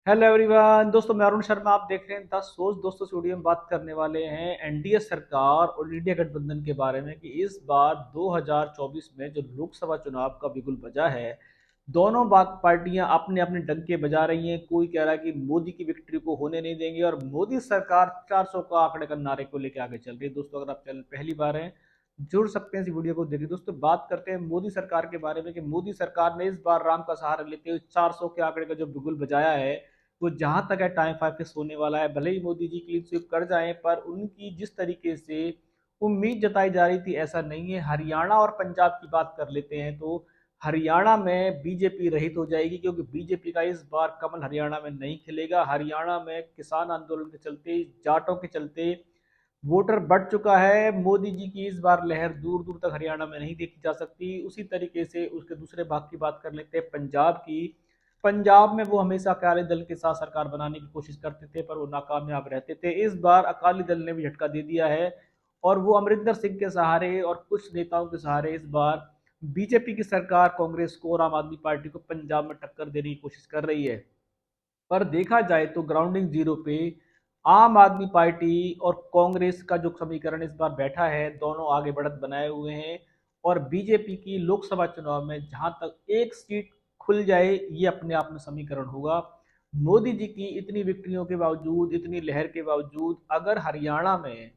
Hello everyone दोस्तों, मैं अरुण शर्मा। आप देख रहे हैं द सोच। दोस्तों, इस वीडियो में बात करने वाले हैं एनडीए सरकार और इंडिया गठबंधन के बारे में कि इस बार 2024 में जो लोकसभा चुनाव का बिगुल बजा है, दोनों पार्टियां अपने अपने डंके बजा रही हैं। कोई कह रहा है कि मोदी की विक्ट्री को होने नहीं देंगे और मोदी सरकार 400 का आंकड़े का नारे को लेकर आगे चल रही है। दोस्तों, अगर आप चैनल पहली बार हैं, जुड़ सकते हैं इस वीडियो को देखिए। दोस्तों, बात करते हैं मोदी सरकार के बारे में कि मोदी सरकार ने इस बार राम का सहारा लेते हुए 400 के आंकड़े का जो बिगुल बजाया है, वो जहां तक है टाइम 5 फिक्स होने वाला है। भले ही मोदी जी क्लीन स्वीप कर जाएं, पर उनकी जिस तरीके से उम्मीद जताई जा रही थी ऐसा नहीं है। हरियाणा और पंजाब की बात कर लेते हैं तो हरियाणा में बीजेपी रहित हो जाएगी, क्योंकि बीजेपी का इस बार कमल हरियाणा में नहीं खिलेगा। हरियाणा में किसान आंदोलन के चलते, जाटों के चलते वोटर बढ़ चुका है। मोदी जी की इस बार लहर दूर दूर तक हरियाणा में नहीं देखी जा सकती। उसी तरीके से उसके दूसरे भाग की बात कर लेते हैं पंजाब की। पंजाब में वो हमेशा अकाली दल के साथ सरकार बनाने की कोशिश करते थे, पर वो नाकामयाब रहते थे। इस बार अकाली दल ने भी झटका दे दिया है और वो अमरिंदर सिंह के सहारे और कुछ नेताओं के सहारे इस बार बीजेपी की सरकार कांग्रेस को और आम आदमी पार्टी को पंजाब में टक्कर देने की कोशिश कर रही है। पर देखा जाए तो ग्राउंडिंग जीरो पे आम आदमी पार्टी और कांग्रेस का जो समीकरण इस बार बैठा है, दोनों आगे बढ़त बनाए हुए हैं। और बीजेपी की लोकसभा चुनाव में जहां तक एक सीट खुल जाए, ये अपने आप में समीकरण होगा। मोदी जी की इतनी विक्ट्रियों के बावजूद, इतनी लहर के बावजूद, अगर हरियाणा में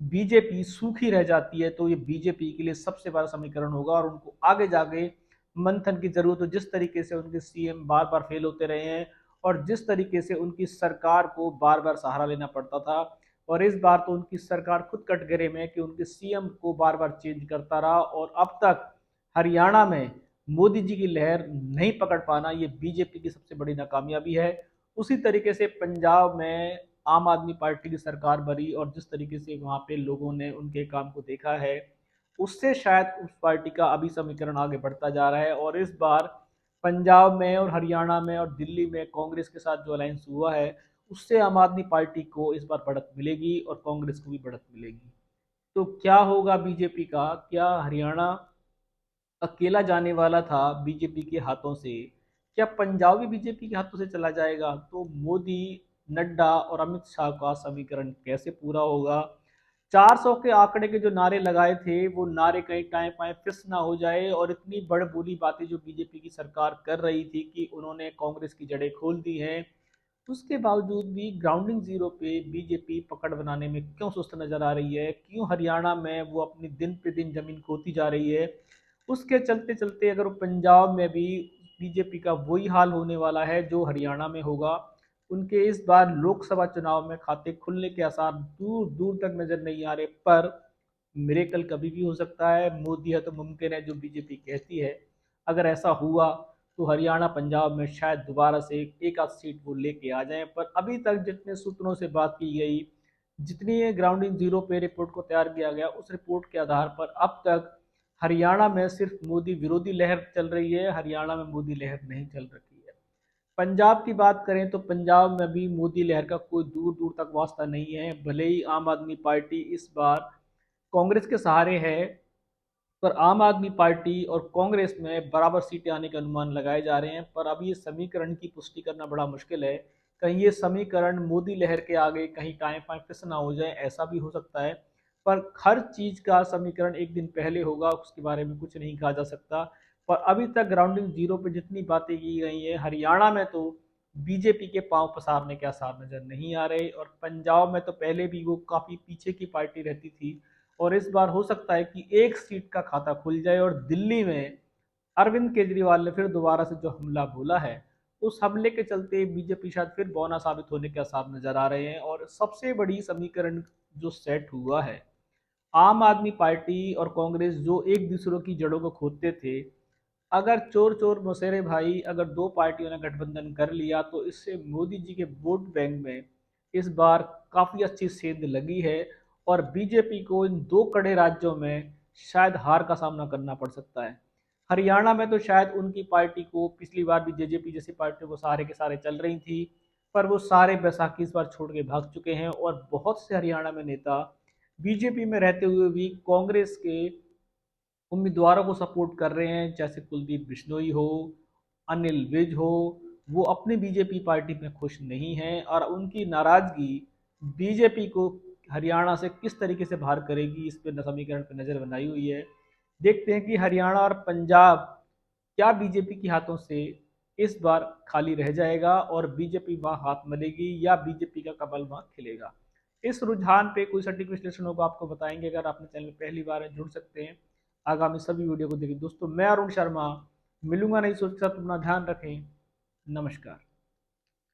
बीजेपी सूखी रह जाती है तो ये बीजेपी के लिए सबसे बड़ा समीकरण होगा और उनको आगे जाके मंथन की जरूरत हो। जिस तरीके से उनके सीएम बार बार फेल होते रहे हैं और जिस तरीके से उनकी सरकार को बार बार सहारा लेना पड़ता था, और इस बार तो उनकी सरकार खुद कटघरे में कि उनके सीएम को बार बार चेंज करता रहा और अब तक हरियाणा में मोदी जी की लहर नहीं पकड़ पाना, ये बीजेपी की सबसे बड़ी नाकामयाबी है। उसी तरीके से पंजाब में आम आदमी पार्टी की सरकार बनी और जिस तरीके से वहां पे लोगों ने उनके काम को देखा है, उससे शायद उस पार्टी का अभी समीकरण आगे बढ़ता जा रहा है। और इस बार पंजाब में और हरियाणा में और दिल्ली में कांग्रेस के साथ जो अलायंस हुआ है, उससे आम आदमी पार्टी को इस बार बढ़त मिलेगी और कांग्रेस को भी बढ़त मिलेगी। तो क्या होगा बीजेपी का? क्या हरियाणा अकेला जाने वाला था बीजेपी के हाथों से, क्या पंजाब भी बीजेपी के हाथों से चला जाएगा? तो मोदी, नड्डा और अमित शाह का समीकरण कैसे पूरा होगा? 400 के आंकड़े के जो नारे लगाए थे, वो नारे कहीं टाइम पाए फिस ना हो जाए और इतनी बड़बोली बातें जो बीजेपी की सरकार कर रही थी कि उन्होंने कांग्रेस की जड़ें खोल दी हैं, उसके बावजूद भी ग्राउंडिंग जीरो पे बीजेपी पकड़ बनाने में क्यों सुस्त नजर आ रही है? क्यों हरियाणा में वो अपनी दिन पे दिन जमीन खोती जा रही है? उसके चलते चलते अगर पंजाब में भी बीजेपी का वही हाल होने वाला है जो हरियाणा में होगा, उनके इस बार लोकसभा चुनाव में खाते खुलने के आसार दूर दूर तक नजर नहीं आ रहे। पर मिरेकल कभी भी हो सकता है। मोदी है तो मुमकिन है, जो बीजेपी कहती है। अगर ऐसा हुआ तो हरियाणा पंजाब में शायद दोबारा से एक आध सीट वो लेके आ जाएं। पर अभी तक जितने सूत्रों से बात की गई, जितनी ग्राउंडिंग जीरो पे रिपोर्ट को तैयार किया गया, उस रिपोर्ट के आधार पर अब तक हरियाणा में सिर्फ मोदी विरोधी लहर चल रही है, हरियाणा में मोदी लहर नहीं चल रही है। पंजाब की बात करें तो पंजाब में भी मोदी लहर का कोई दूर दूर तक वास्ता नहीं है। भले ही आम आदमी पार्टी इस बार कांग्रेस के सहारे है, पर आम आदमी पार्टी और कांग्रेस में बराबर सीटें आने के अनुमान लगाए जा रहे हैं। पर अभी ये समीकरण की पुष्टि करना बड़ा मुश्किल है। कहीं ये समीकरण मोदी लहर के आगे कहीं टाइम फाइम फिस ना हो जाए, ऐसा भी हो सकता है। पर हर चीज का समीकरण एक दिन पहले होगा, उसके बारे में कुछ नहीं कहा जा सकता। पर अभी तक ग्राउंडिंग जीरो पे जितनी बातें की गई है, हरियाणा में तो बीजेपी के पांव पसारने के आसार नजर नहीं आ रहे और पंजाब में तो पहले भी वो काफी पीछे की पार्टी रहती थी। और इस बार हो सकता है कि एक सीट का खाता खुल जाए। और दिल्ली में अरविंद केजरीवाल ने फिर दोबारा से जो हमला बोला है, उस हमले के चलते बीजेपी शायद फिर बौना साबित होने के आसार नजर आ रहे हैं। और सबसे बड़ी समीकरण जो सेट हुआ है, आम आदमी पार्टी और कांग्रेस जो एक दूसरे की जड़ों को खोदते थे, अगर चोर चोर मौसेरे भाई, अगर दो पार्टियों ने गठबंधन कर लिया तो इससे मोदी जी के वोट बैंक में इस बार काफी अच्छी सेंध लगी है। और बीजेपी को इन दो कड़े राज्यों में शायद हार का सामना करना पड़ सकता है। हरियाणा में तो शायद उनकी पार्टी को पिछली बार भी जेजेपी जैसी पार्टियों को सारे के सारे चल रही थी, पर वो सारे बैसाखी इस बार छोड़ के भाग चुके हैं। और बहुत से हरियाणा में नेता बीजेपी में रहते हुए भी कांग्रेस के उम्मीदवारों को सपोर्ट कर रहे हैं, जैसे कुलदीप बिश्नोई हो, अनिल विज हो, वो अपनी बीजेपी पार्टी में खुश नहीं हैं और उनकी नाराजगी बीजेपी को हरियाणा से किस तरीके से बाहर करेगी, इस पर समीकरण पर नजर बनाई हुई है। देखते हैं कि हरियाणा और पंजाब क्या बीजेपी के हाथों से इस बार खाली रह जाएगा और बीजेपी वहां हाथ मलेगी या बीजेपी का कमल वहां खिलेगा। इस रुझान पे कोई सटीक विश्लेषण होगा आपको बताएंगे। अगर आपने चैनल में पहली बार है जुड़ सकते हैं आगामी सभी वीडियो को देखिए। दोस्तों मैं अरुण शर्मा मिलूंगा नई सोच के साथ, अपना ध्यान रखें। नमस्कार।